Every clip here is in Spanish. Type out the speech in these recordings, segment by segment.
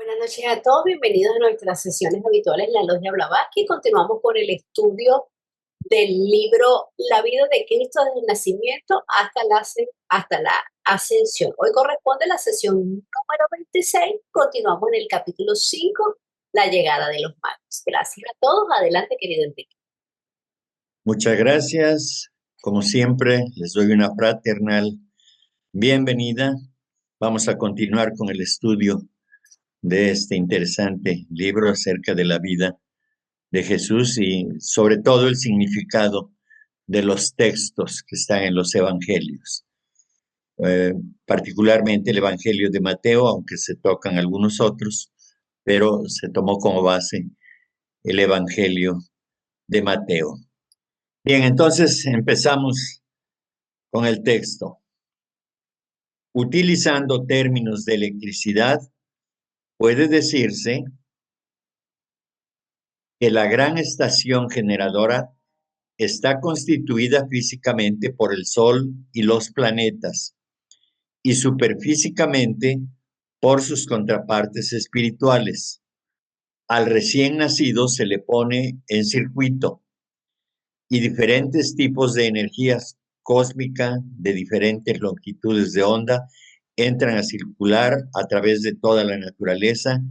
Buenas noches a todos, bienvenidos a nuestras sesiones habituales en la Logia Blavatsky. Continuamos con el estudio del libro La vida de Cristo desde el nacimiento hasta la ascensión. Hoy corresponde la sesión número 26. Continuamos en el capítulo 5, la llegada de los magos. Gracias a todos. Adelante, querido Enrique. Muchas gracias. Como siempre, les doy una fraternal bienvenida. Vamos a continuar con el estudio de este interesante libro acerca de la vida de Jesús y sobre todo el significado de los textos que están en los evangelios. Particularmente el Evangelio de Mateo, aunque se tocan algunos otros, pero se tomó como base el Evangelio de Mateo. Bien, entonces empezamos con el texto. Utilizando términos de electricidad, puede decirse que la gran estación generadora está constituida físicamente por el Sol y los planetas, y superfísicamente por sus contrapartes espirituales. Al recién nacido se le pone en circuito y diferentes tipos de energías cósmica de diferentes longitudes de onda entran a circular a través de toda la naturaleza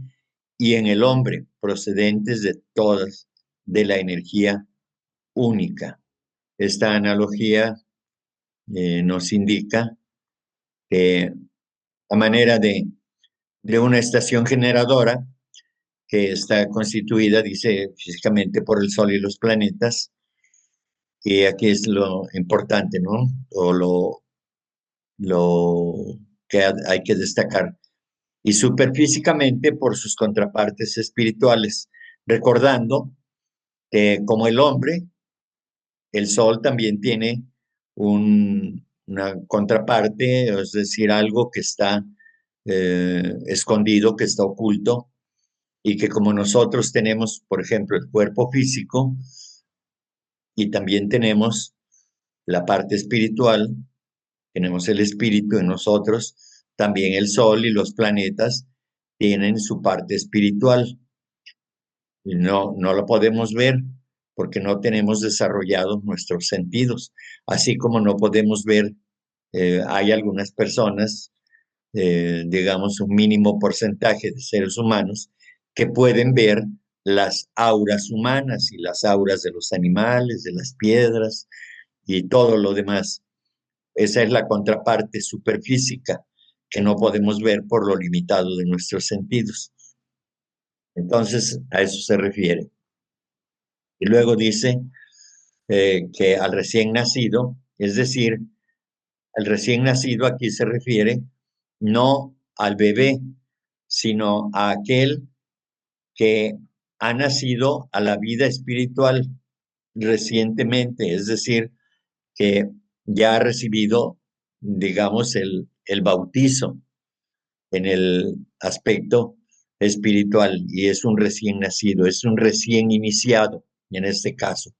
y en el hombre, procedentes de todas de la energía única. Esta analogía nos indica que a manera de una estación generadora que está constituida, dice, físicamente por el Sol y los planetas, y aquí es lo importante, ¿no? O lo que hay que destacar. Y superfísicamente por sus contrapartes espirituales, recordando que como el hombre, el Sol también tiene una contraparte, es decir, algo que está escondido, que está oculto, y que como nosotros tenemos, por ejemplo, el cuerpo físico, y también tenemos la parte espiritual, tenemos el espíritu en nosotros, también el Sol y los planetas tienen su parte espiritual. Y no lo podemos ver porque no tenemos desarrollados nuestros sentidos. Así como no podemos ver, hay algunas personas, digamos un mínimo porcentaje de seres humanos, que pueden ver las auras humanas y las auras de los animales, de las piedras y todo lo demás. Esa es la contraparte superfísica que no podemos ver por lo limitado de nuestros sentidos. Entonces, a eso se refiere. Y luego dice que al recién nacido, es decir, el recién nacido aquí se refiere no al bebé, sino a aquel que ha nacido a la vida espiritual recientemente, es decir, que ya ha recibido, digamos, el bautizo en el aspecto espiritual y es un recién nacido, es un recién iniciado en este caso.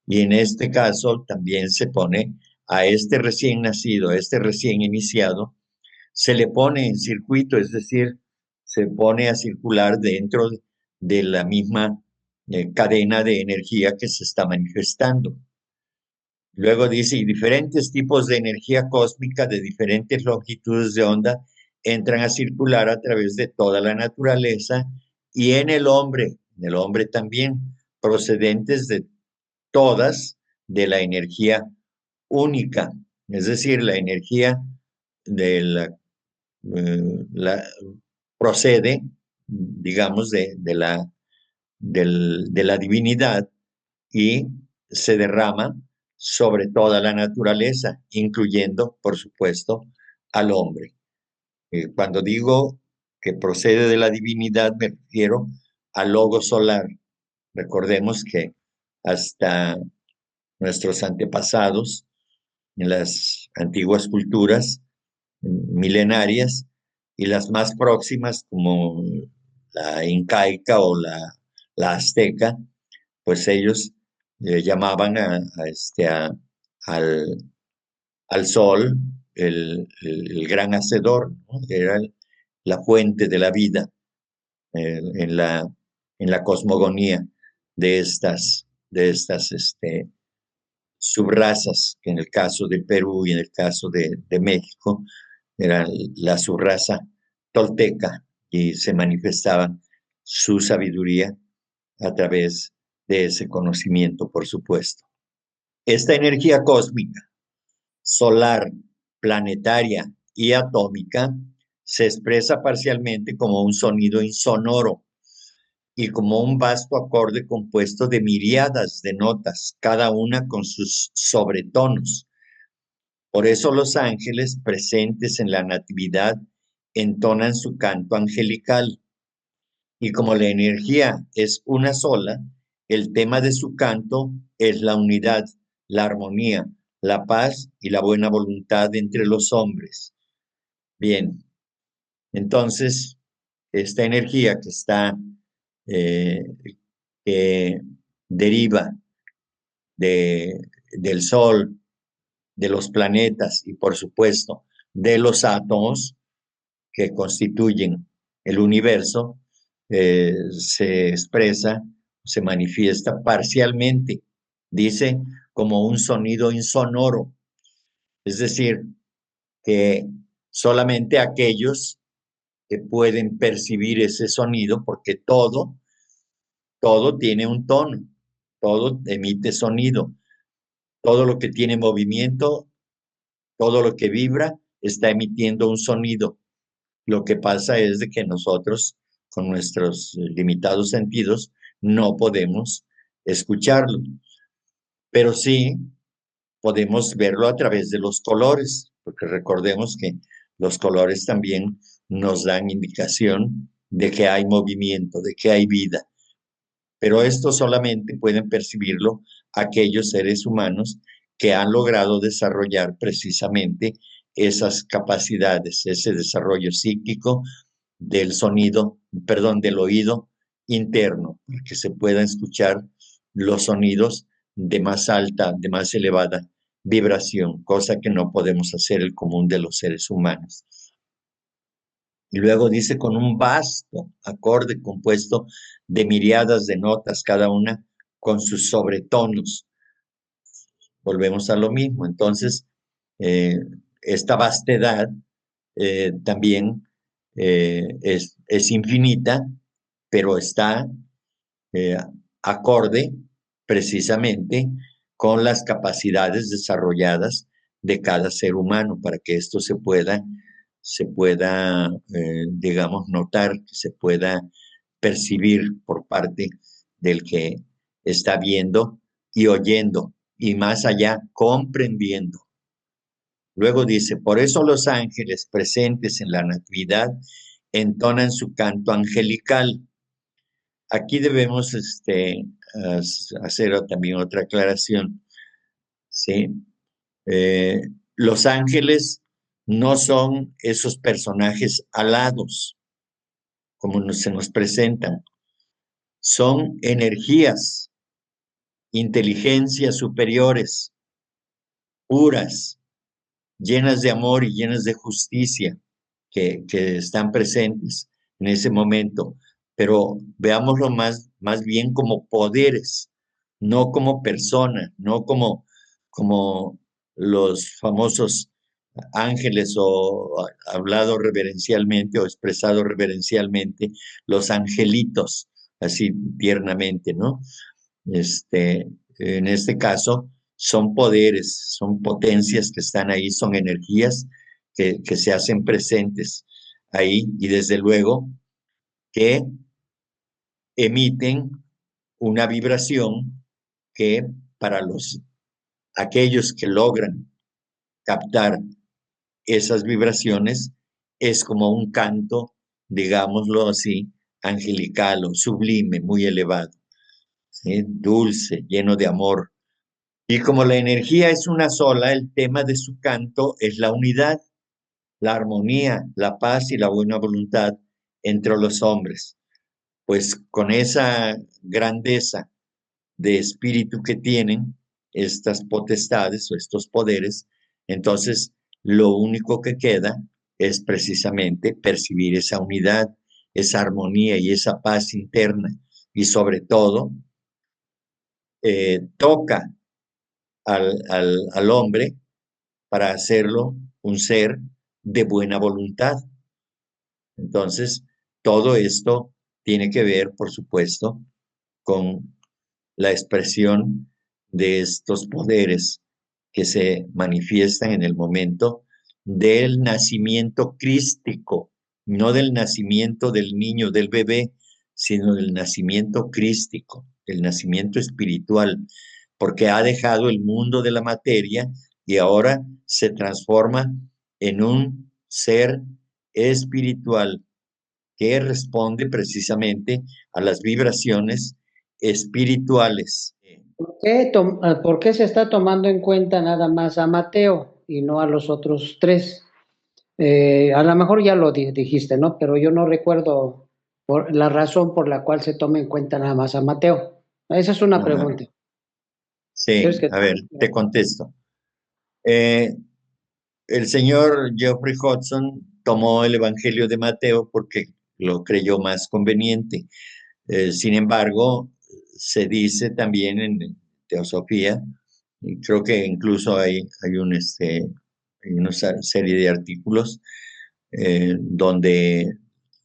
Y en este caso también se pone a este recién nacido, a este recién iniciado, se le pone en circuito, es decir, se pone a circular dentro de la misma cadena de energía que se está manifestando. Luego dice, y diferentes tipos de energía cósmica de diferentes longitudes de onda entran a circular a través de toda la naturaleza y en el hombre también, procedentes de todas de la energía única, es decir, la energía de la procede, digamos, de la divinidad y se derrama sobre toda la naturaleza, incluyendo, por supuesto, al hombre. Cuando digo que procede de la divinidad, me refiero al logo solar. Recordemos que hasta nuestros antepasados, en las antiguas culturas milenarias y las más próximas, como la incaica o la azteca, pues ellos llamaban al, al sol el gran hacedor, ¿no? Era la fuente de la vida, en la cosmogonía de estas subrazas, que en el caso de Perú y en el caso de México, era la subraza tolteca y se manifestaba su sabiduría a través de ese conocimiento, por supuesto. Esta energía cósmica, solar, planetaria y atómica, se expresa parcialmente como un sonido insonoro y como un vasto acorde compuesto de miríadas de notas, cada una con sus sobretonos. Por eso los ángeles presentes en la Natividad entonan su canto angelical. Y como la energía es una sola, el tema de su canto es la unidad, la armonía, la paz y la buena voluntad entre los hombres. Bien, entonces, esta energía que deriva del Sol, de los planetas y, por supuesto, de los átomos que constituyen el universo, se expresa, se manifiesta parcialmente, dice, como un sonido insonoro. Es decir, que solamente aquellos que pueden percibir ese sonido, porque todo tiene un tono, todo emite sonido, todo lo que tiene movimiento, todo lo que vibra, está emitiendo un sonido. Lo que pasa es de que nosotros, con nuestros limitados sentidos, no podemos escucharlo, pero sí podemos verlo a través de los colores, porque recordemos que los colores también nos dan indicación de que hay movimiento, de que hay vida. Pero esto solamente pueden percibirlo aquellos seres humanos que han logrado desarrollar precisamente esas capacidades, ese desarrollo psíquico del sonido, perdón, del oído interno, para que se puedan escuchar los sonidos de más alta, de más elevada vibración, cosa que no podemos hacer el común de los seres humanos. Y luego dice con un vasto acorde compuesto de miríadas de notas, cada una con sus sobretonos. Volvemos a lo mismo. Entonces, esta vastedad también es infinita, pero está acorde precisamente con las capacidades desarrolladas de cada ser humano para que esto se pueda digamos, notar, se pueda percibir por parte del que está viendo y oyendo, y más allá, comprendiendo. Luego dice, por eso los ángeles presentes en la Natividad entonan su canto angelical. Aquí debemos hacer también otra aclaración. ¿Sí? Los ángeles no son esos personajes alados, como se nos presentan. Son energías, inteligencias superiores, puras, llenas de amor y llenas de justicia, que están presentes en ese momento. Pero veámoslo más bien como poderes, no como personas, no como los famosos ángeles o hablado reverencialmente o expresado reverencialmente, los angelitos, así tiernamente, ¿no? En este caso, son poderes, son potencias que están ahí, son energías que se hacen presentes ahí y desde luego que emiten una vibración que para aquellos que logran captar esas vibraciones es como un canto, digámoslo así, angelical o sublime, muy elevado, ¿sí? Dulce, lleno de amor. Y como la energía es una sola, el tema de su canto es la unidad, la armonía, la paz y la buena voluntad entre los hombres. Pues con esa grandeza de espíritu que tienen estas potestades o estos poderes, entonces lo único que queda es precisamente percibir esa unidad, esa armonía y esa paz interna, y sobre todo toca al hombre para hacerlo un ser de buena voluntad. Entonces, todo esto tiene que ver, por supuesto, con la expresión de estos poderes que se manifiestan en el momento del nacimiento crístico, no del nacimiento del niño, del bebé, sino del nacimiento crístico, el nacimiento espiritual, porque ha dejado el mundo de la materia y ahora se transforma en un ser espiritual que responde precisamente a las vibraciones espirituales. ¿Por qué se está tomando en cuenta nada más a Mateo y no a los otros tres? A lo mejor ya lo dijiste, ¿no? Pero yo no recuerdo la razón por la cual se toma en cuenta nada más a Mateo. Esa es una pregunta. Sí, a ver, te contesto. El señor Geoffrey Hodgson tomó el Evangelio de Mateo porque lo creyó más conveniente. Sin embargo, se dice también en Teosofía, y creo que incluso hay una serie de artículos donde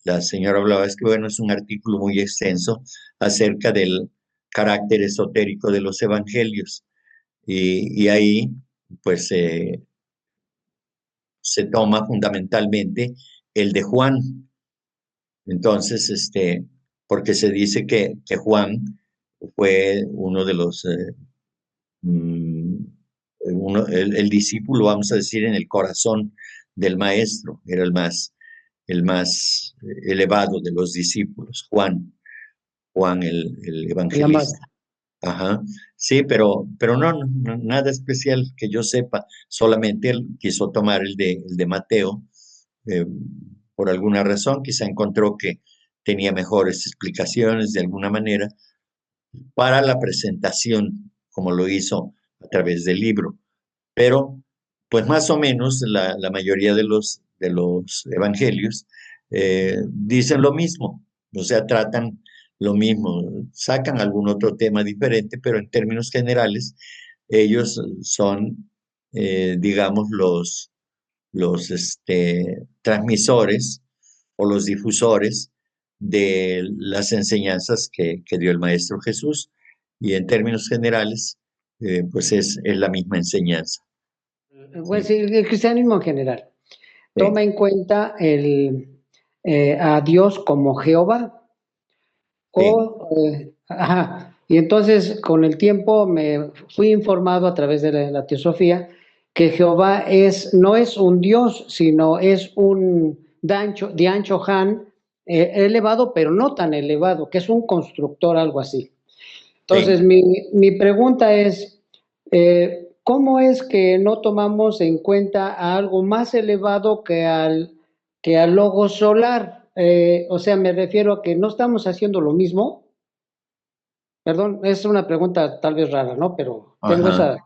la señora hablaba, es que bueno, es un artículo muy extenso acerca del carácter esotérico de los evangelios. Y ahí, pues, se toma fundamentalmente el de Juan. Entonces, porque se dice que Juan fue uno de los, el discípulo, vamos a decir, en el corazón del maestro, era el más elevado de los discípulos, Juan el evangelista. Ajá, sí, pero no, nada especial que yo sepa, solamente él quiso tomar el de Mateo, por alguna razón, quizá encontró que tenía mejores explicaciones de alguna manera para la presentación, como lo hizo a través del libro. Pero, pues más o menos la mayoría de los evangelios dicen lo mismo, o sea, tratan lo mismo, sacan algún otro tema diferente, pero en términos generales, ellos son, digamos, los transmisores o los difusores de las enseñanzas que dio el Maestro Jesús. Y en términos generales, pues es la misma enseñanza. Pues sí, el cristianismo en general toma en cuenta a Dios como Jehová. Y entonces con el tiempo me fui informado a través de la teosofía que Jehová no es un Dios, sino es un Diancho Han elevado, pero no tan elevado, que es un constructor, algo así. Entonces, mi pregunta es, ¿cómo es que no tomamos en cuenta a algo más elevado que al logo solar? O sea, me refiero a que no estamos haciendo lo mismo. Perdón, es una pregunta tal vez rara, ¿no? Pero tengo esa...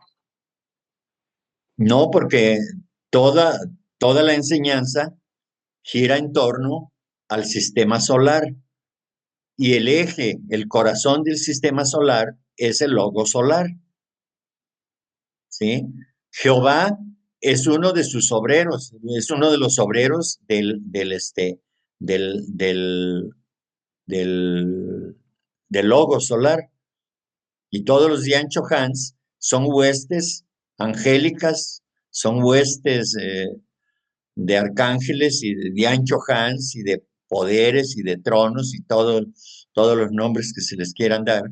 No, porque toda la enseñanza gira en torno al sistema solar y el eje, el corazón del sistema solar es el logo solar. ¿Sí? Jehová es uno de sus obreros, es uno de los obreros del logo solar. Y todos los Diancho Hans son huestes angélicas, son huestes de arcángeles y de Diancho Hans y de poderes y de tronos y todos los nombres que se les quieran dar,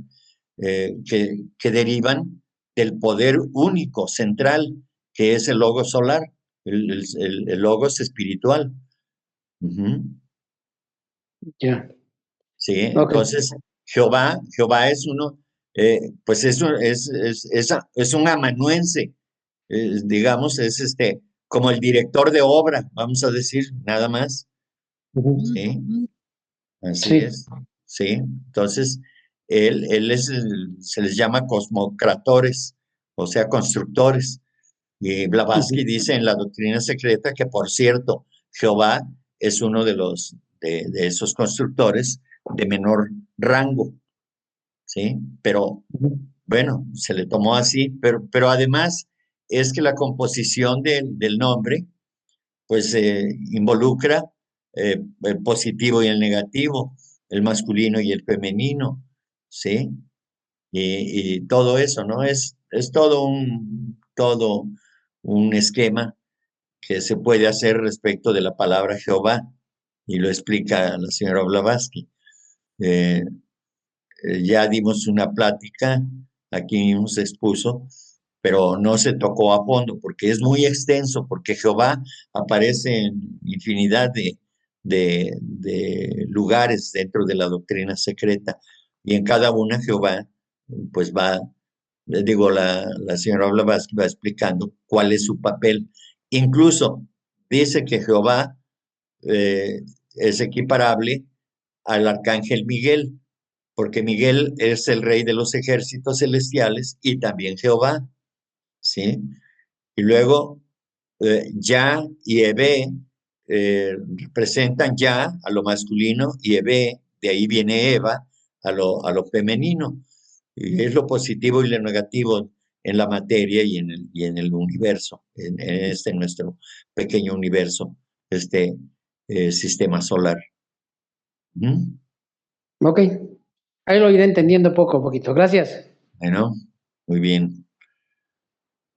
que derivan del poder único, central, que es el logo solar, el logos espiritual. Sí, entonces Jehová es uno, pues es un amanuense, digamos, es como el director de obra, vamos a decir, nada más. Sí, así es. Sí, entonces él se les llama cosmocratores, o sea, constructores. Y Blavatsky dice en la doctrina secreta que, por cierto, Jehová es uno de los de esos constructores de menor rango, ¿sí? Pero bueno, se le tomó así, pero además es que la composición del nombre, pues involucra el positivo y el negativo, el masculino y el femenino, ¿sí? Y todo eso, ¿no? Es todo un esquema que se puede hacer respecto de la palabra Jehová, y lo explica la señora Blavatsky. Ya dimos una plática, aquí mismo se expuso, pero no se tocó a fondo porque es muy extenso, porque Jehová aparece en infinidad de lugares dentro de la doctrina secreta, y en cada una Jehová pues va, digo, la señora Blavatsky va explicando cuál es su papel. Incluso dice que Jehová es equiparable al arcángel Miguel, porque Miguel es el rey de los ejércitos celestiales y también Jehová, ¿sí? Y luego Ya y Ebe representan Ya a lo masculino y Ebe, de ahí viene Eva, a lo femenino. Y es lo positivo y lo negativo en la materia y en el universo, en nuestro pequeño universo, sistema solar. ¿Mm? Ok, ahí lo iré entendiendo poco a poquito. Gracias. Bueno, muy bien.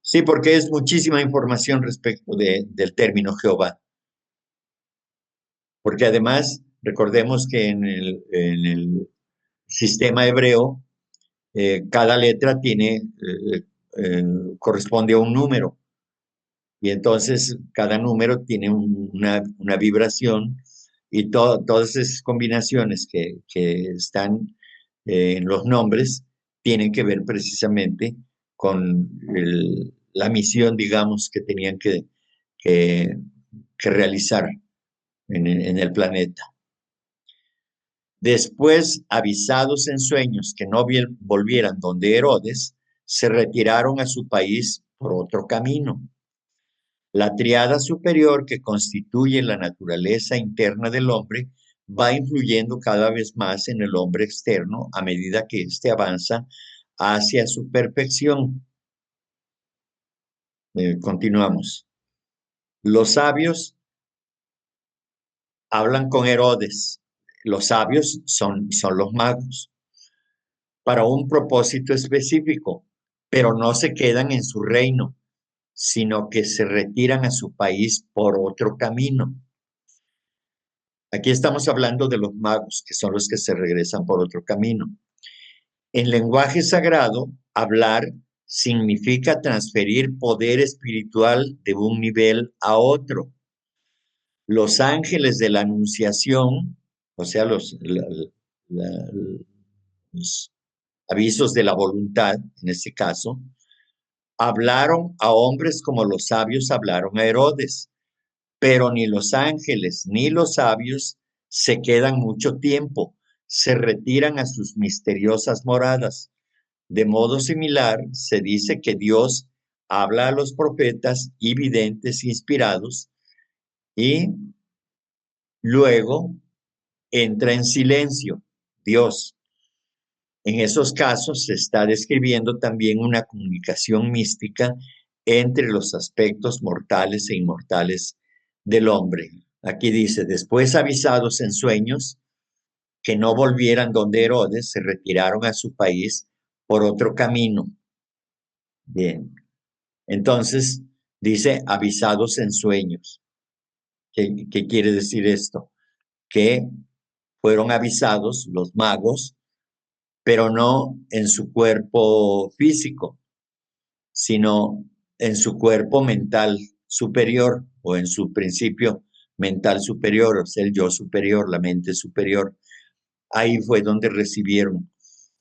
Sí, porque es muchísima información respecto del término Jehová. Porque además, recordemos que en el sistema hebreo, cada letra corresponde a un número. Y entonces cada número tiene una vibración, y todas esas combinaciones que están en los nombres tienen que ver precisamente con la misión, digamos, que tenían que realizar en el planeta. Después, avisados en sueños que no volvieran donde Herodes, se retiraron a su país por otro camino. La triada superior que constituye la naturaleza interna del hombre va influyendo cada vez más en el hombre externo a medida que éste avanza hacia su perfección. Continuamos. Los sabios hablan con Herodes. Los sabios son los magos para un propósito específico, pero no se quedan en su reino, sino que se retiran a su país por otro camino. Aquí estamos hablando de los magos, que son los que se regresan por otro camino. En lenguaje sagrado, hablar significa transferir poder espiritual de un nivel a otro. Los ángeles de la Anunciación, o sea, los avisos de la voluntad, en este caso, hablaron a hombres como los sabios hablaron a Herodes, pero ni los ángeles ni los sabios se quedan mucho tiempo, se retiran a sus misteriosas moradas. De modo similar, se dice que Dios habla a los profetas y videntes inspirados y luego entra en silencio, Dios. En esos casos se está describiendo también una comunicación mística entre los aspectos mortales e inmortales del hombre. Aquí dice, después avisados en sueños que no volvieran donde Herodes, se retiraron a su país por otro camino. Bien, entonces dice avisados en sueños. ¿Qué quiere decir esto? Que fueron avisados los magos, pero no en su cuerpo físico, sino en su cuerpo mental superior, o en su principio mental superior, o sea, el yo superior, la mente superior. Ahí fue donde recibieron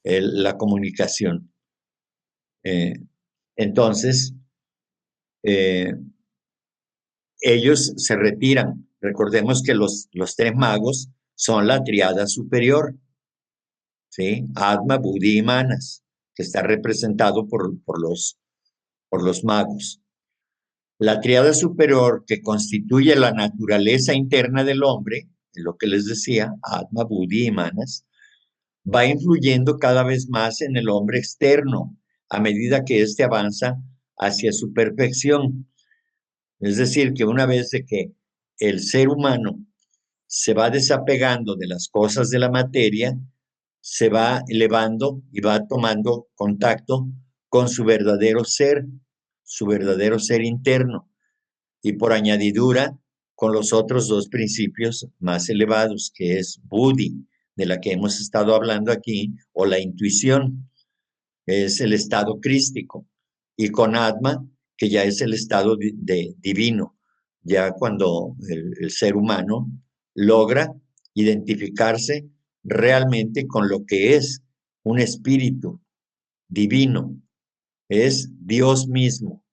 la comunicación. Entonces, ellos se retiran. Recordemos que los tres magos son la triada superior, ¿sí? Atma, Buddhi y Manas, que está representado por los magos. La triada superior que constituye la naturaleza interna del hombre, lo que les decía, Atma, Buddhi y Manas, va influyendo cada vez más en el hombre externo a medida que éste avanza hacia su perfección. Es decir, que una vez de que el ser humano se va desapegando de las cosas de la materia, se va elevando y va tomando contacto con su verdadero ser interno, y por añadidura con los otros dos principios más elevados, que es Buddhi, de la que hemos estado hablando aquí, o la intuición, que es el estado crístico, y con Atma, que ya es el estado divino, ya cuando el ser humano logra identificarse realmente con lo que es un espíritu divino, es Dios mismo,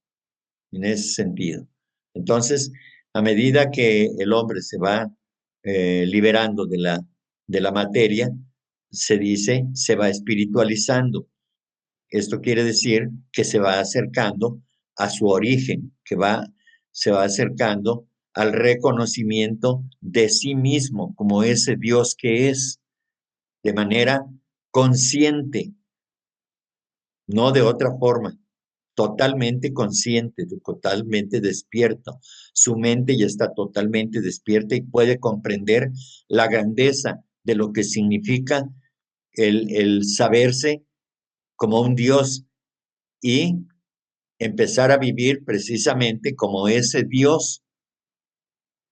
en ese sentido. Entonces, a medida que el hombre se va liberando de la materia, se dice, se va espiritualizando. Esto quiere decir que se va acercando a su origen, se va acercando al reconocimiento de sí mismo como ese Dios que es, de manera consciente, no de otra forma, totalmente consciente, totalmente despierto. Su mente ya está totalmente despierta y puede comprender la grandeza de lo que significa el saberse como un Dios y empezar a vivir precisamente como ese Dios,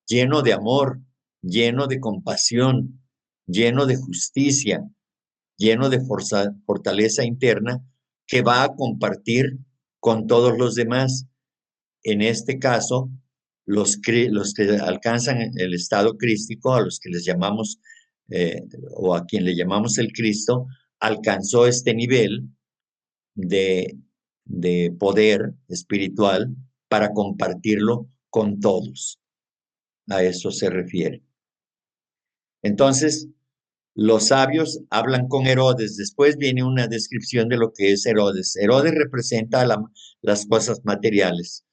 lleno de amor, lleno de compasión, lleno de justicia, lleno de fortaleza interna que va a compartir con todos los demás. En este caso, los que alcanzan el estado crístico, a los que les llamamos, o a quien le llamamos el Cristo, alcanzó este nivel de poder espiritual para compartirlo con todos. A eso se refiere. Entonces, los sabios hablan con Herodes. Después viene una descripción de lo que es Herodes. Herodes representa las cosas materiales.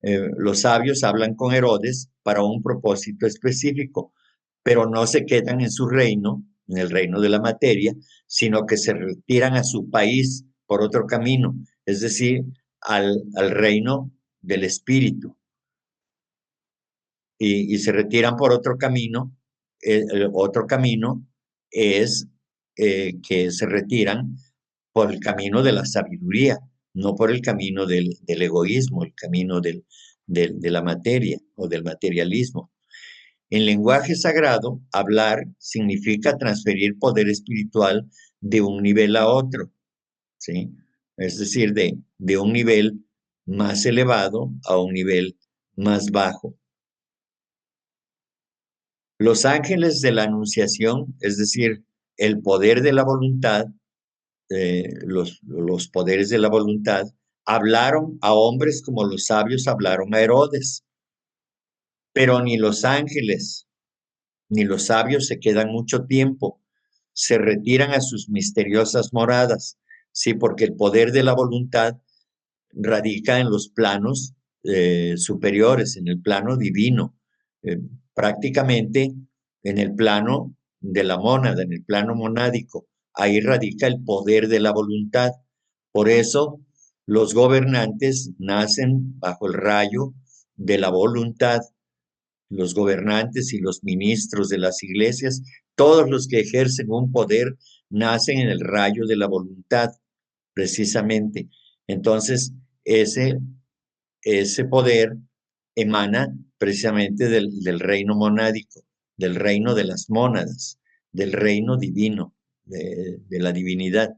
Los sabios hablan con Herodes para un propósito específico, pero no se quedan en su reino, en el reino de la materia, sino que se retiran a su país por otro camino, es decir, al reino del espíritu. Y se retiran por otro camino. Otro camino es que se retiran por el camino de la sabiduría, no por el camino del egoísmo, el camino de la materia o del materialismo. En lenguaje sagrado, hablar significa transferir poder espiritual de un nivel a otro, ¿sí? Es decir, de un nivel más elevado a un nivel más bajo. Los ángeles de la Anunciación, es decir, el poder de la voluntad, los poderes de la voluntad, hablaron a hombres como los sabios hablaron a Herodes. Pero ni los ángeles ni los sabios se quedan mucho tiempo, se retiran a sus misteriosas moradas, sí, porque el poder de la voluntad radica en los planos superiores, en el plano divino, prácticamente en el plano de la mónada, en el plano monádico. Ahí radica el poder de la voluntad. Por eso los gobernantes nacen bajo el rayo de la voluntad. Los gobernantes y los ministros de las iglesias, todos los que ejercen un poder, nacen en el rayo de la voluntad, precisamente. Entonces, ese poder emana precisamente del reino monádico, del reino de las mónadas, del reino divino, de la divinidad.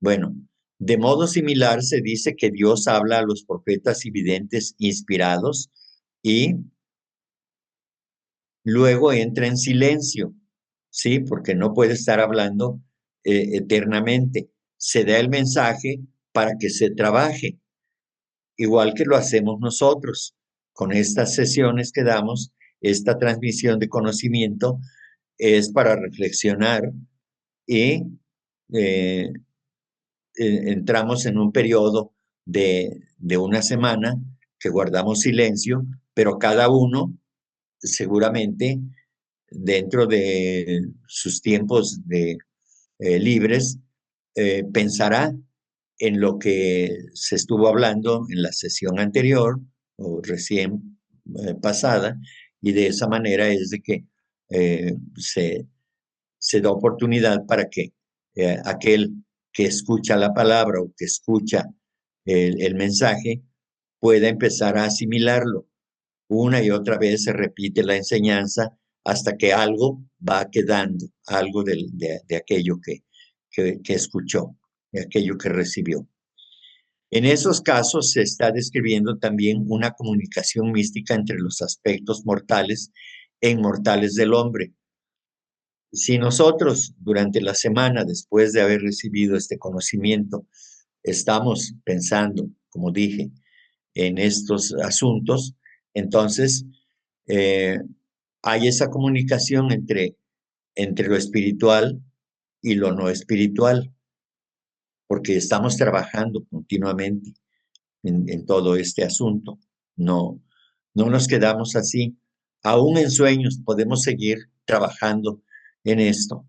Bueno, de modo similar se dice que Dios habla a los profetas y videntes inspirados y luego entra en silencio, ¿sí? Porque no puede estar hablando eternamente. Se da el mensaje para que se trabaje, igual que lo hacemos nosotros con estas sesiones que damos. Esta transmisión de conocimiento es para reflexionar y entramos en un periodo de una semana que guardamos silencio, pero cada uno seguramente dentro de sus tiempos libres, pensará en lo que se estuvo hablando en la sesión anterior o recién pasada, y de esa manera es de que se da oportunidad para que aquel que escucha la palabra o que escucha el mensaje pueda empezar a asimilarlo. Una y otra vez se repite la enseñanza hasta que algo va quedando, algo de aquello que escuchó, de aquello que recibió. En esos casos se está describiendo también una comunicación mística entre los aspectos mortales e inmortales del hombre. Si nosotros durante la semana, después de haber recibido este conocimiento, estamos pensando, como dije, en estos asuntos, entonces hay esa comunicación entre lo espiritual y lo no espiritual, porque estamos trabajando continuamente en todo este asunto. No nos quedamos así. Aún en sueños podemos seguir trabajando en esto.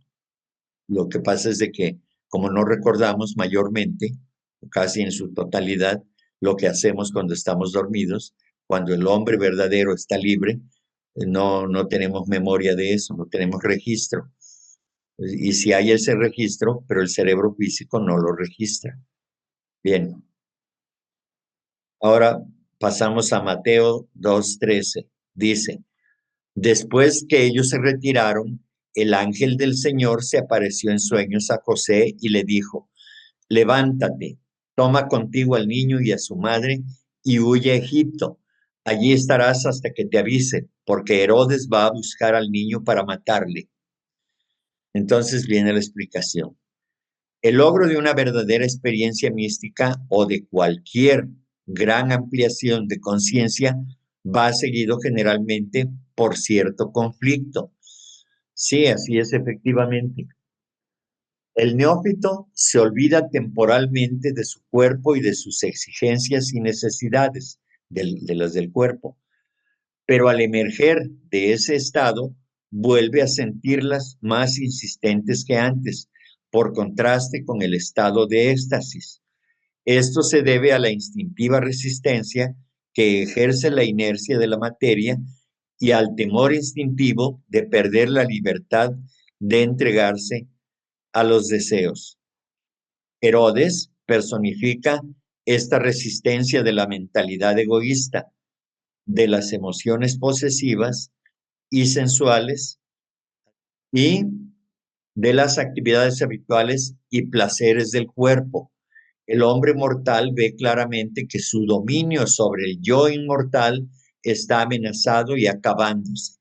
Lo que pasa es de que, como no recordamos mayormente, casi en su totalidad, lo que hacemos cuando estamos dormidos, cuando el hombre verdadero está libre, no tenemos memoria de eso, no tenemos registro. Y si hay ese registro, pero el cerebro físico no lo registra. Bien. Ahora pasamos a Mateo 2:13. Dice, después que ellos se retiraron, el ángel del Señor se apareció en sueños a José y le dijo, levántate, toma contigo al niño y a su madre y huye a Egipto. Allí estarás hasta que te avise, porque Herodes va a buscar al niño para matarle. Entonces viene la explicación. El logro de una verdadera experiencia mística o de cualquier gran ampliación de conciencia va seguido generalmente por cierto conflicto. Sí, así es efectivamente. El neófito se olvida temporalmente de su cuerpo y de sus exigencias y necesidades, de las del cuerpo, pero al emerger de ese estado vuelve a sentirlas más insistentes que antes, por contraste con el estado de éxtasis. Esto se debe a la instintiva resistencia que ejerce la inercia de la materia y al temor instintivo de perder la libertad de entregarse a los deseos. Herodes personifica esta resistencia de la mentalidad egoísta, de las emociones posesivas y sensuales y de las actividades habituales y placeres del cuerpo. El hombre mortal ve claramente que su dominio sobre el yo inmortal está amenazado y acabándose.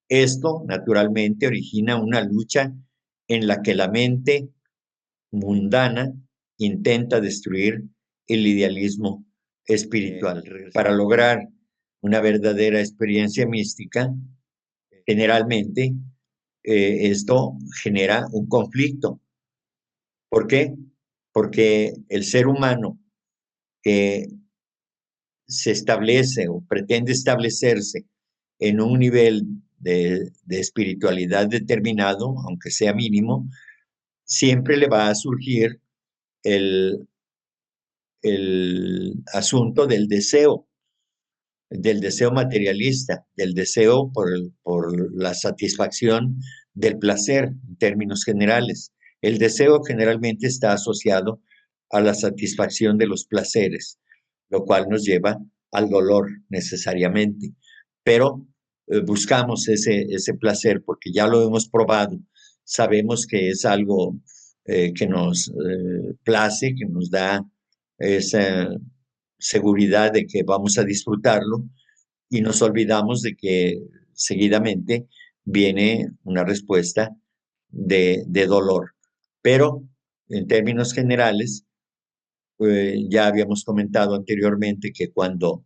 Esto, naturalmente, origina una lucha en la que la mente mundana intenta destruir el idealismo espiritual. Para lograr una verdadera experiencia mística, generalmente esto genera un conflicto. ¿Por qué? Porque el ser humano que se establece o pretende establecerse en un nivel de espiritualidad determinado, aunque sea mínimo, siempre le va a surgir el asunto del deseo materialista, del deseo por la satisfacción del placer en términos generales. El deseo generalmente está asociado a la satisfacción de los placeres, lo cual nos lleva al dolor necesariamente. Pero buscamos ese placer porque ya lo hemos probado, sabemos que es algo que nos place, que nos da esa seguridad de que vamos a disfrutarlo, y nos olvidamos de que seguidamente viene una respuesta de dolor. Pero en términos generales, ya habíamos comentado anteriormente que cuando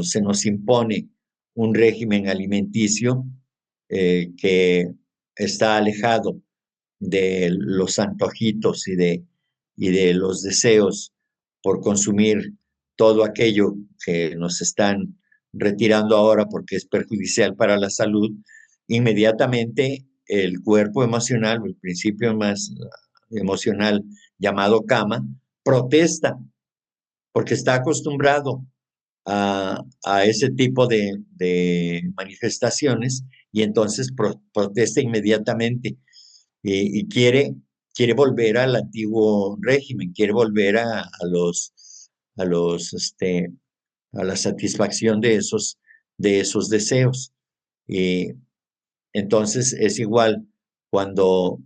se nos impone un régimen alimenticio que está alejado de los antojitos y de los deseos por consumir todo aquello que nos están retirando ahora porque es perjudicial para la salud, inmediatamente el cuerpo emocional, o el principio más emocional llamado kama, protesta porque está acostumbrado a ese tipo de manifestaciones y entonces protesta inmediatamente y quiere volver al antiguo régimen, quiere volver a la satisfacción de esos deseos. Y entonces es igual cuando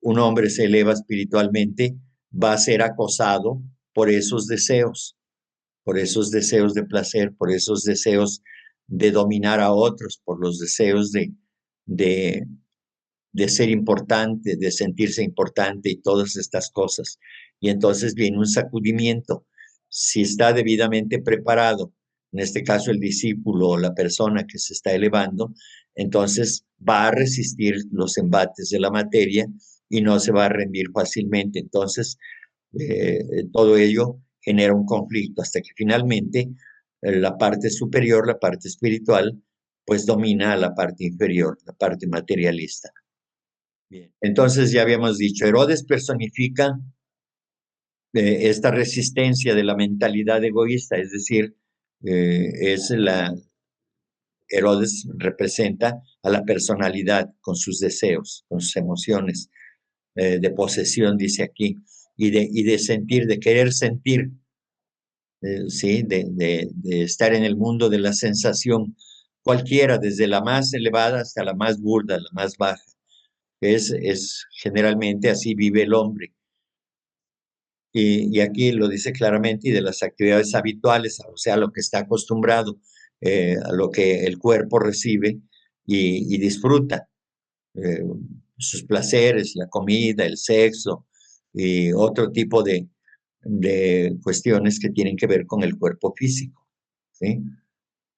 un hombre se eleva espiritualmente, va a ser acosado por esos deseos de placer, por esos deseos de dominar a otros, por los deseos de ser importante, de sentirse importante y todas estas cosas. Y entonces viene un sacudimiento. Si está debidamente preparado, en este caso el discípulo o la persona que se está elevando, entonces va a resistir los embates de la materia y no se va a rendir fácilmente. Entonces, todo ello genera un conflicto hasta que finalmente la parte superior, la parte espiritual, pues domina a la parte inferior, la parte materialista. Bien. Entonces ya habíamos dicho, Herodes personifica esta resistencia de la mentalidad egoísta, es decir, Herodes representa a la personalidad con sus deseos, con sus emociones de posesión, dice aquí, y de sentir, de querer sentir, ¿sí? De estar en el mundo de la sensación, cualquiera, desde la más elevada hasta la más burda, la más baja. Es generalmente así vive el hombre. Y aquí lo dice claramente, y de las actividades habituales, o sea, lo que está acostumbrado, a lo que el cuerpo recibe y disfruta, sus placeres, la comida, el sexo y otro tipo de cuestiones que tienen que ver con el cuerpo físico, ¿sí?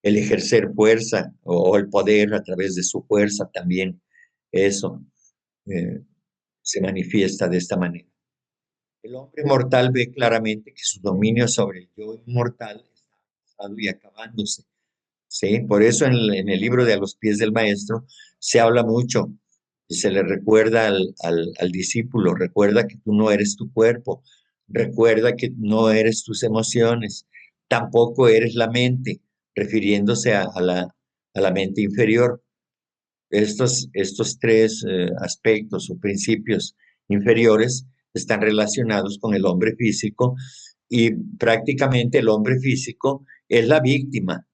El ejercer fuerza o el poder a través de su fuerza también, eso se manifiesta de esta manera. El hombre mortal ve claramente que su dominio sobre el yo inmortal está avanzado y acabándose, ¿sí? Por eso en el libro de A los pies del maestro se habla mucho y se le recuerda al discípulo, recuerda que tú no eres tu cuerpo, recuerda que no eres tus emociones, tampoco eres la mente, refiriéndose a la mente inferior. Estos tres aspectos o principios inferiores están relacionados con el hombre físico y prácticamente el hombre físico es la víctima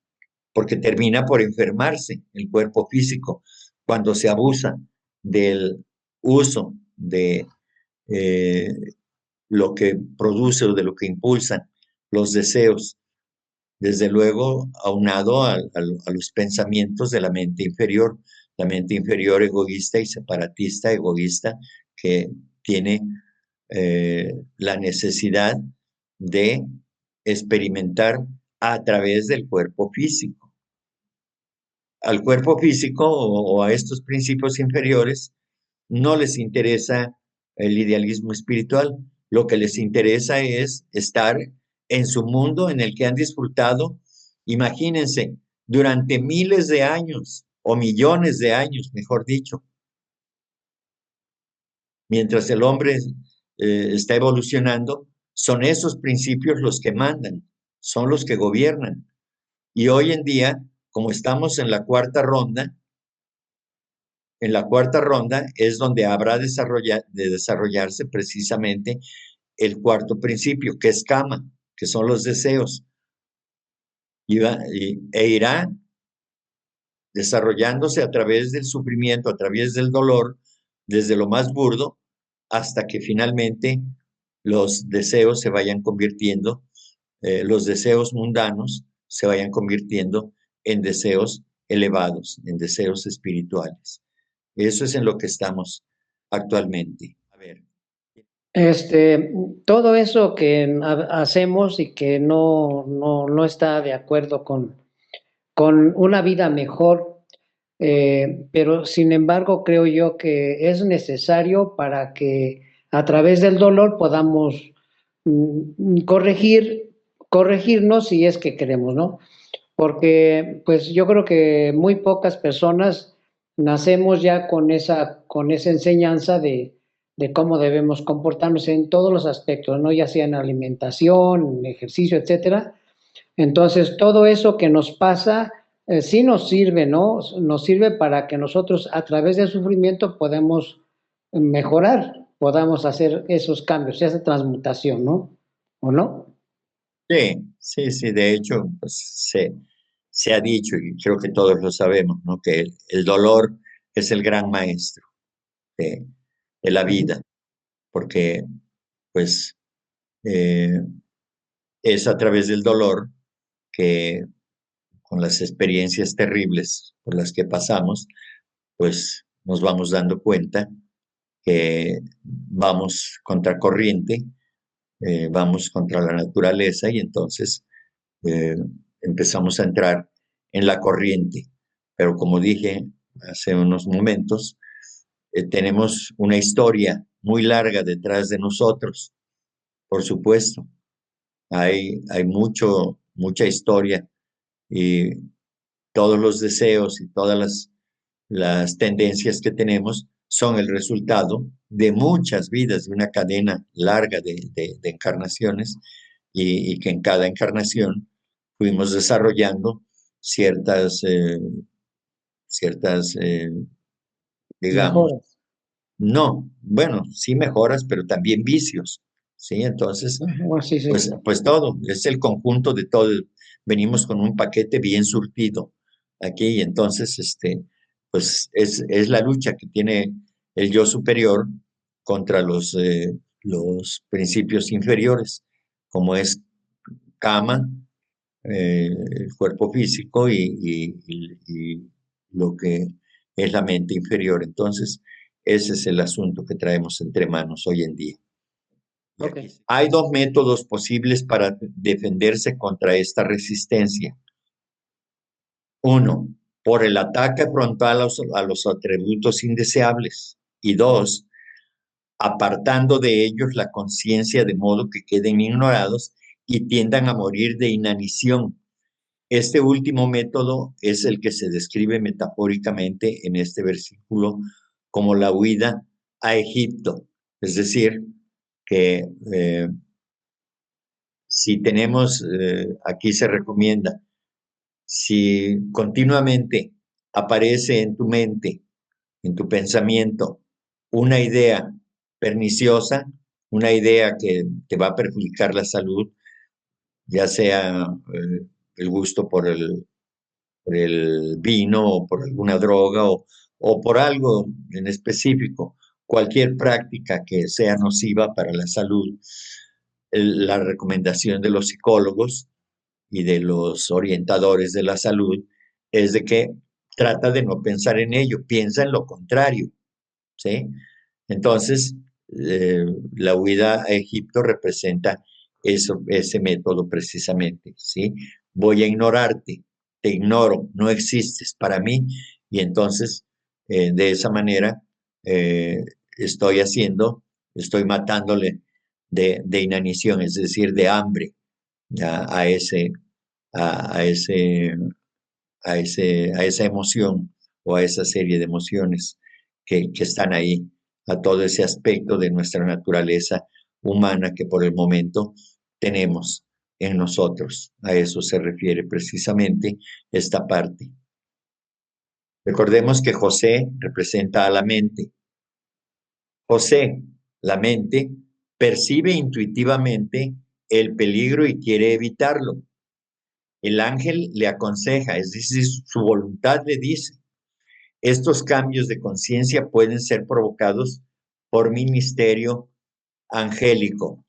porque termina por enfermarse el cuerpo físico cuando se abusa del uso de lo que produce o de lo que impulsan los deseos, desde luego aunado a los pensamientos de la mente inferior egoísta y separatista egoísta que tiene la necesidad de experimentar a través del cuerpo físico. Al cuerpo físico o a estos principios inferiores no les interesa el idealismo espiritual, lo que les interesa es estar en su mundo en el que han disfrutado, imagínense, durante miles de años o millones de años, mejor dicho. Mientras el hombre está evolucionando, son esos principios los que mandan, son los que gobiernan. Y hoy en día, como estamos en la cuarta ronda es donde habrá de desarrollarse precisamente el cuarto principio, que es kama, que son los deseos. E irá desarrollándose a través del sufrimiento, a través del dolor, desde lo más burdo, hasta que finalmente los deseos se vayan convirtiendo, los deseos mundanos se vayan convirtiendo en deseos elevados, en deseos espirituales. Eso es en lo que estamos actualmente. A ver. Todo eso que hacemos y que no está de acuerdo con una vida mejor, pero sin embargo creo yo que es necesario para que a través del dolor podamos corregirnos si es que queremos, ¿no? porque pues yo creo que muy pocas personas nacemos ya con esa enseñanza de cómo debemos comportarnos en todos los aspectos, ¿no? Ya sea en alimentación, en ejercicio, etcétera. Entonces, todo eso que nos pasa, sí nos sirve, ¿no? Nos sirve para que nosotros, a través del sufrimiento, podamos mejorar, podamos hacer esos cambios, esa transmutación, ¿no? ¿O no? Sí, sí, sí, de hecho, pues se ha dicho y creo que todos lo sabemos, ¿no? Que el dolor es el gran maestro de, de la Ujú. vida, porque pues eh, es a través del dolor que con las experiencias terribles por las que pasamos, pues nos vamos dando cuenta que vamos contracorriente, vamos contra la naturaleza y entonces eh, empezamos a entrar en la corriente. Pero como dije hace unos momentos, tenemos una historia muy larga detrás de nosotros, por supuesto. Hay mucha historia y todos los deseos y todas las tendencias que tenemos son el resultado de muchas vidas, de una cadena larga de encarnaciones y que en cada encarnación fuimos desarrollando ciertas, ciertas digamos, Mejoras. no, bueno, sí mejoras, pero también vicios, ¿sí? Entonces, Bueno, sí, sí. pues todo, es el conjunto de todo. Venimos con un paquete bien surtido aquí y entonces, pues es la lucha que tiene el yo superior contra los principios inferiores, como es Kama, el cuerpo físico y lo que es la mente inferior. Entonces, ese es el asunto que traemos entre manos hoy en día. Ok. Hay dos métodos posibles para defenderse contra esta resistencia. Uno, por el ataque frontal a los atributos indeseables. Y dos, apartando de ellos la conciencia de modo que queden ignorados y tiendan a morir de inanición. Este último método es el que se describe metafóricamente en este versículo como la huida a Egipto. Es decir, que si tenemos, aquí se recomienda, si continuamente aparece en tu mente, en tu pensamiento, una idea perniciosa, una idea que te va a perjudicar la salud, ya sea el gusto por el vino o por alguna droga o por algo en específico, cualquier práctica que sea nociva para la salud, la recomendación de los psicólogos y de los orientadores de la salud es de que trata de no pensar en ello, piensa en lo contrario, ¿sí? Entonces, la huida a Egipto representa eso, ese método precisamente, ¿sí? Voy a ignorarte, te ignoro, no existes para mí, y entonces, de esa manera, eh, estoy estoy matándole de inanición, es decir, de hambre a ese, a ese, a esa emoción o a esa serie de emociones que están ahí, a todo ese aspecto de nuestra naturaleza humana que por el momento tenemos en nosotros. A eso se refiere precisamente esta parte. Recordemos que José representa a la mente. José, la mente, percibe intuitivamente el peligro y quiere evitarlo. El ángel le aconseja, es decir, su voluntad le dice, estos cambios de conciencia pueden ser provocados por ministerio angélico.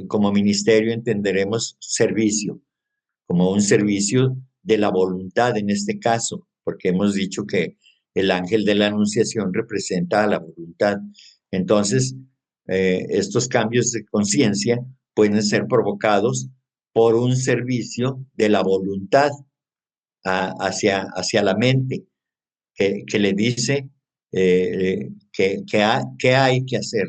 Como ministerio entenderemos servicio, como un servicio de la voluntad en este caso, porque hemos dicho que el ángel de la anunciación representa a la voluntad. Entonces, estos cambios de conciencia pueden ser provocados por un servicio de la voluntad hacia la mente, que le dice que hay que hacer,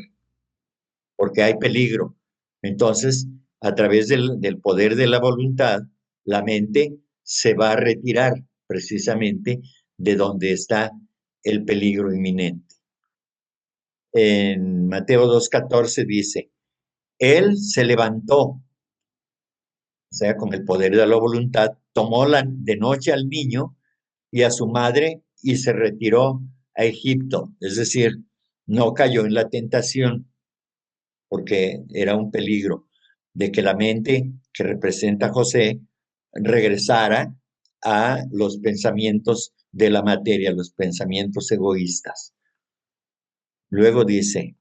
porque hay peligro. Entonces, a través del poder de la voluntad, la mente se va a retirar precisamente de donde está el peligro inminente. En Mateo 2:14 dice, Él se levantó, o sea, con el poder de la voluntad, tomó de noche al niño y a su madre y se retiró a Egipto. Es decir, no cayó en la tentación porque era un peligro de que la mente que representa a José regresara a los pensamientos de la materia, los pensamientos egoístas. Luego dice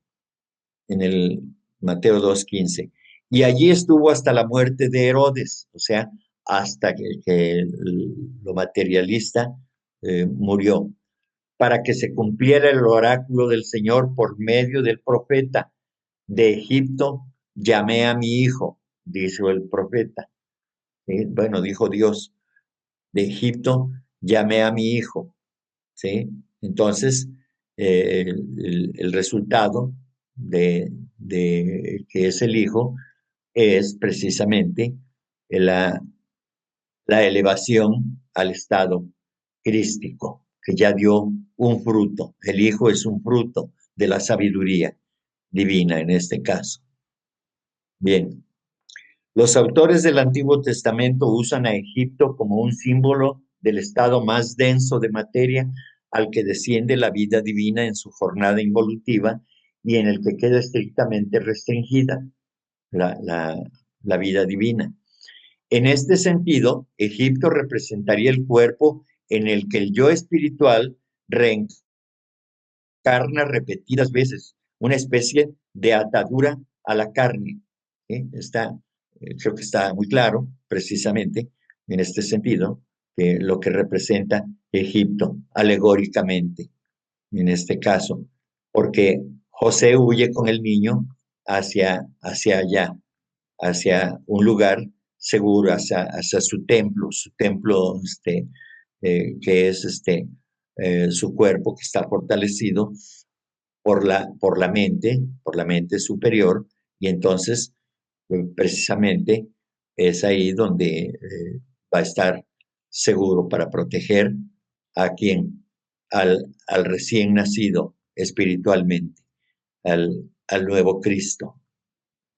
en el Mateo 2:15, y allí estuvo hasta la muerte de Herodes, o sea, hasta que lo materialista murió, para que se cumpliera el oráculo del Señor por medio del profeta. De Egipto llamé a mi hijo, dijo el profeta. ¿Sí? Bueno, dijo Dios, de Egipto llamé a mi hijo. ¿Sí? Entonces, el resultado de que es el hijo es precisamente la elevación al estado crístico, que ya dio un fruto. El hijo es un fruto de la sabiduría divina en este caso. Bien, los autores del Antiguo Testamento usan a Egipto como un símbolo del estado más denso de materia al que desciende la vida divina en su jornada involutiva y en el que queda estrictamente restringida la vida divina. En este sentido, Egipto representaría el cuerpo en el que el yo espiritual reencarna repetidas veces, una especie de atadura a la carne. ¿Sí? Creo que está muy claro, precisamente, en este sentido, lo que representa Egipto alegóricamente, en este caso, porque José huye con el niño hacia allá, hacia un lugar seguro, hacia su templo que es su cuerpo que está fortalecido por la mente superior, y entonces precisamente es ahí donde va a estar seguro para proteger a quien, al recién nacido espiritualmente, al nuevo Cristo,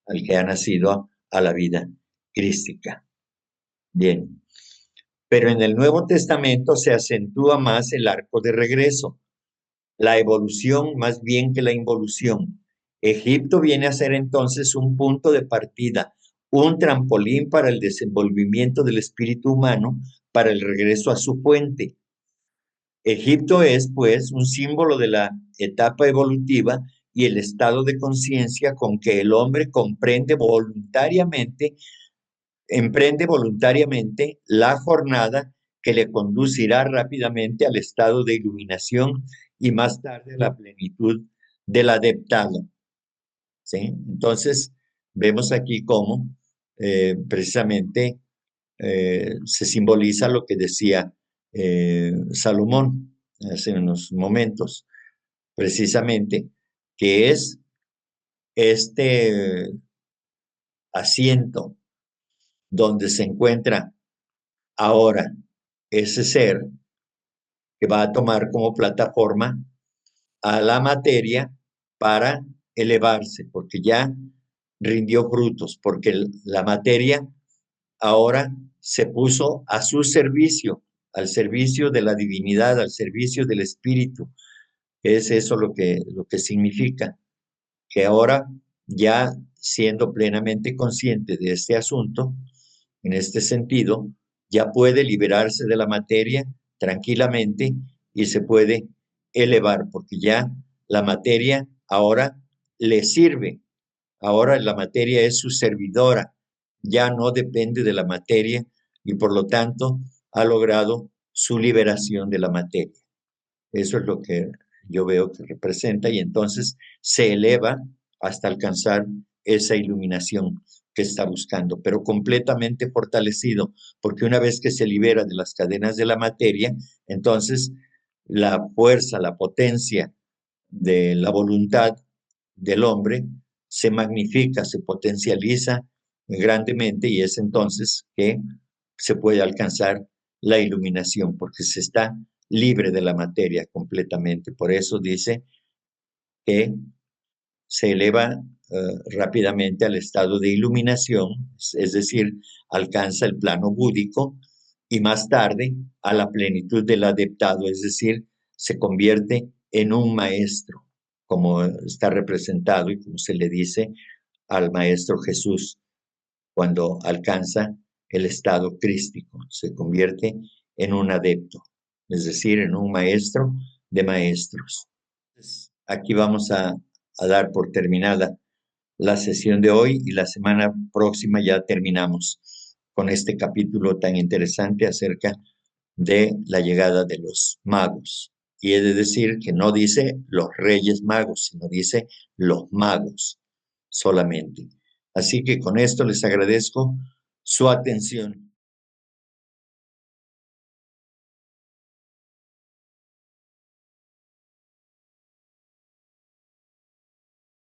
al que ha nacido a la vida crística. Bien, pero en el Nuevo Testamento se acentúa más el arco de regreso, la evolución más bien que la involución. Egipto viene a ser entonces un punto de partida, un trampolín para el desenvolvimiento del espíritu humano, para el regreso a su fuente. Egipto es, pues, un símbolo de la etapa evolutiva y el estado de conciencia con que el hombre emprende voluntariamente la jornada que le conducirá rápidamente al estado de iluminación y más tarde a la plenitud del adeptado. ¿Sí? Entonces, vemos aquí cómo precisamente se simboliza lo que decía Salomón hace unos momentos, precisamente, que es este asiento donde se encuentra ahora ese ser que va a tomar como plataforma a la materia para elevarse, porque ya rindió frutos, porque la materia ahora se puso a su servicio, al servicio de la divinidad, al servicio del espíritu. Es eso lo que significa, que ahora ya siendo plenamente consciente de este asunto, en este sentido, ya puede liberarse de la materia tranquilamente y se puede elevar, porque ya la materia ahora le sirve, ahora la materia es su servidora, ya no depende de la materia y por lo tanto ha logrado su liberación de la materia. Eso es lo que yo veo que representa y entonces se eleva hasta alcanzar esa iluminación que está buscando, pero completamente fortalecido, porque una vez que se libera de las cadenas de la materia, entonces la fuerza, la potencia de la voluntad del hombre se magnifica, se potencializa grandemente y es entonces que se puede alcanzar la iluminación, porque se está libre de la materia completamente. Por eso dice que se eleva rápidamente al estado de iluminación, es decir, alcanza el plano búdico y más tarde a la plenitud del adeptado, es decir, se convierte en un maestro, como está representado y como se le dice al Maestro Jesús cuando alcanza el estado crístico, se convierte en un adepto, es decir, en un maestro de maestros. Aquí vamos a dar por terminada la sesión de hoy y la semana próxima ya terminamos con este capítulo tan interesante acerca de la llegada de los magos. Y he de decir que no dice los reyes magos, sino dice los magos solamente. Así que con esto les agradezco su atención.